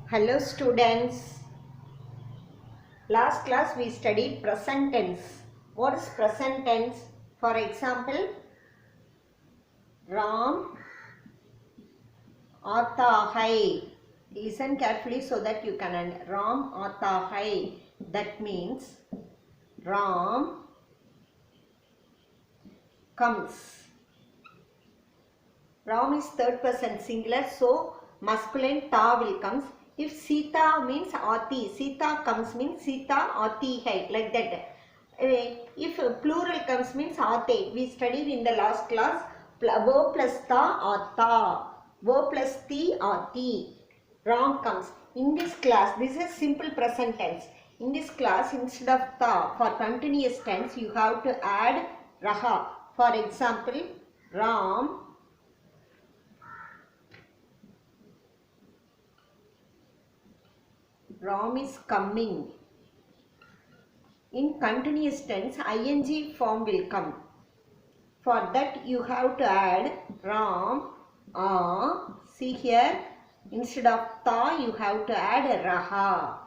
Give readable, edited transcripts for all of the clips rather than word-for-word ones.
Hello students. Last class we studied present tense. What is present tense? For example, Ram आता hai. Listen carefully so that you can understand. Ram आता hai. That means Ram comes. Ram is third person singular, so masculine ta will comes. If Sita means Ati, Sita comes means Sita Ati hai, like that. If plural comes means Ate. We studied in the last class verb plus ta Ata, verb plus ti Ati. Ram comes. In this class, this is simple present tense. In this class, instead of ta, for continuous tense, you have to add raha. For example, Ram is coming. In continuous tense, ing form will come. For that, you have to add Ram, see here, instead of ta, you have to add raha.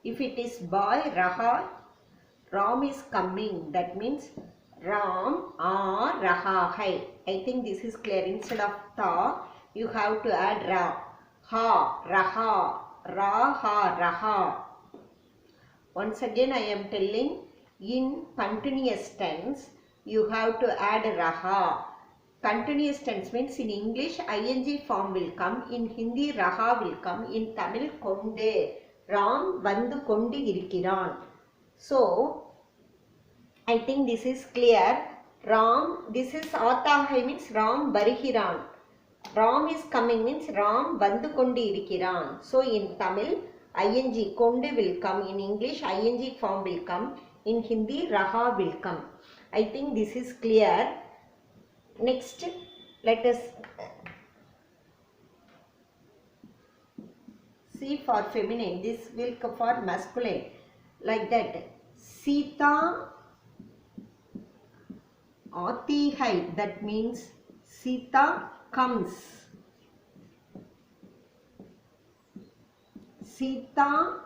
If it is boy, raha, Ram is coming. That means Ram, raha, hai. I think this is clear. Instead of ta, you have to add ra, ha, raha. Raha, raha. Once again I am telling, in continuous tense you have to add raha. Continuous tense means in English ing form will come, in Hindi raha will come, in Tamil konde. Ram vandu kondu irukkiran. So I think this is clear. Ram, this is Atahai means Ram Barihiran. Ram is coming means Ram vandu kondu irukkiran. So in Tamil ing kondu will come, in English ing form will come, in Hindi raha will come. I think this is clear. Next, let us see for feminine. This will come for masculine, like that. Sita Ati hai, that means Sita comes. Sita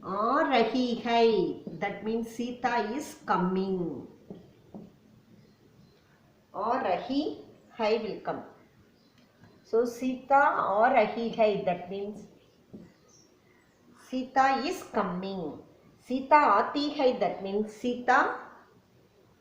aa rahi hai, that means Sita is coming. Aa rahi hai will come. So Sita aa rahi hai, that means Sita is coming. Sita aati hai, that means Sita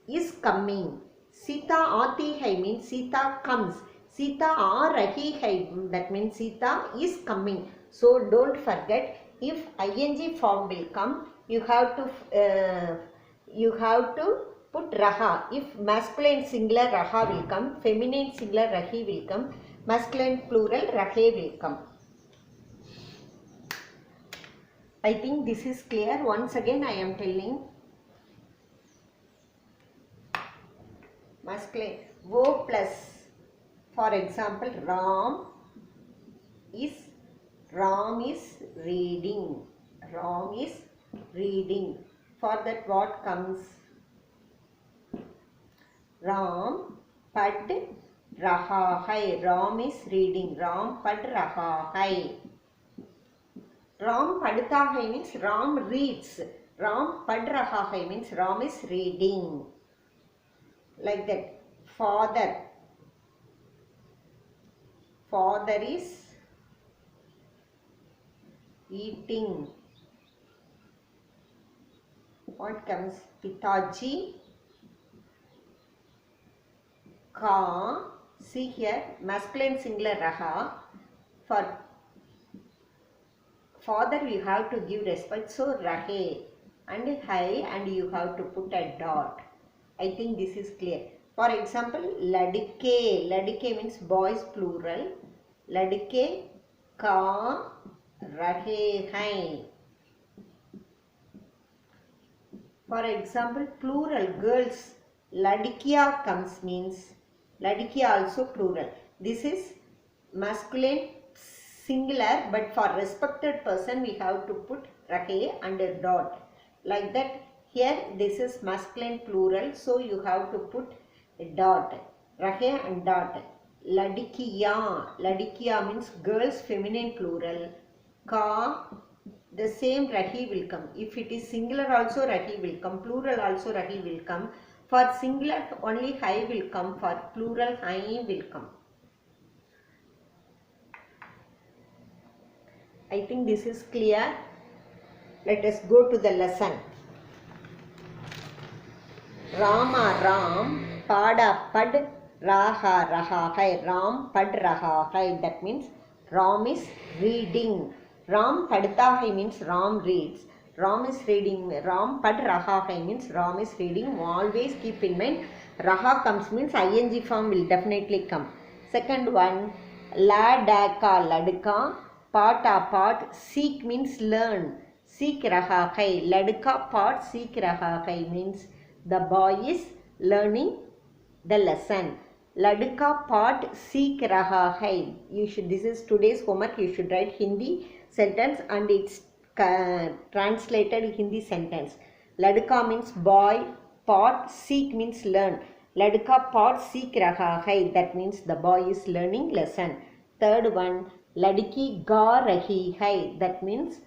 is coming. Sita aati hai means Sita comes. Sita aa rahi hai, that means Sita is coming. So don't forget, if ing form will come, you have to put raha. If masculine singular raha will come, feminine singular rahi will come, masculine plural rahe will come. I think this is clear. Once again I am telling, masculine verb plus, for example, Ram is reading. Ram is reading. For that what comes? Ram pad raha hai. Ram is reading. Ram pad raha hai. Ram padta hai means Ram reads. Ram pad raha hai means Ram is reading. Like that. Father is eating. What comes? Pitaji ka. See here, masculine singular raha. For father you have to give respect, so rahe and hai, and you have to put a dot. I think this is clear. For example, ladke. Ladke means boys plural. Ladke ka rahe hai. For example, plural girls. Ladkiya comes means ladkiya also plural. This is masculine singular, but for respected person we have to put rahe and a dot. Like that. Here this is masculine plural, so you have to put a dot. Rahe and dot. Ladikiya. Ladikiya means girls feminine plural. ka, the same rahi will come. If it is singular also rahi will come, plural also rahi will come. For singular only hai will come, for plural hai will come. I think this is clear. Let us go to the lesson. Rama Ram, Pada Pad, Raha Raha Hai. Ram Pad Raha Hai. That means Ram is reading. Ram Padta Hai means Ram reads. Ram is reading. Ram Pad Raha Hai means Ram is reading. Always keep in mind, Raha comes means ing form will definitely come. Second one, Ladaka Ladka, Pata Pat, Seek means learn. Seek Raha Hai. Ladka Pat Seek Raha Hai means the boy is learning the lesson. Ladka part seek raha hai. This is today's homework. You should write Hindi sentence and it's translated Hindi sentence. Ladka means boy, part seek means learn. Ladka part seek raha hai. That means the boy is learning lesson. Third one, ladki ga rahi hai. That means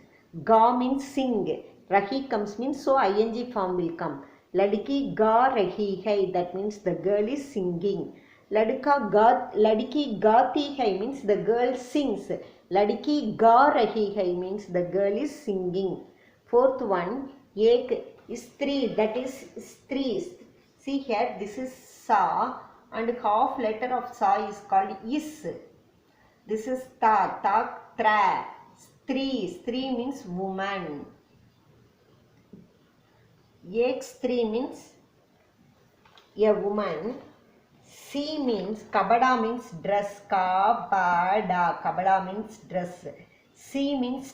ga means sing. Rahi comes means so ing form will come. Ladki ga rahi hai, that means the girl is singing. Ladki gati hai means the girl sings. Ladki ga rahi hai means the girl is singing. Fourth one, ek istri, that is stri. See here, this is sa and half letter of sa is called is. This is ta, tra. Stri means woman. Ek stri means a woman. C means kabada means dress. Kabada means dress. C means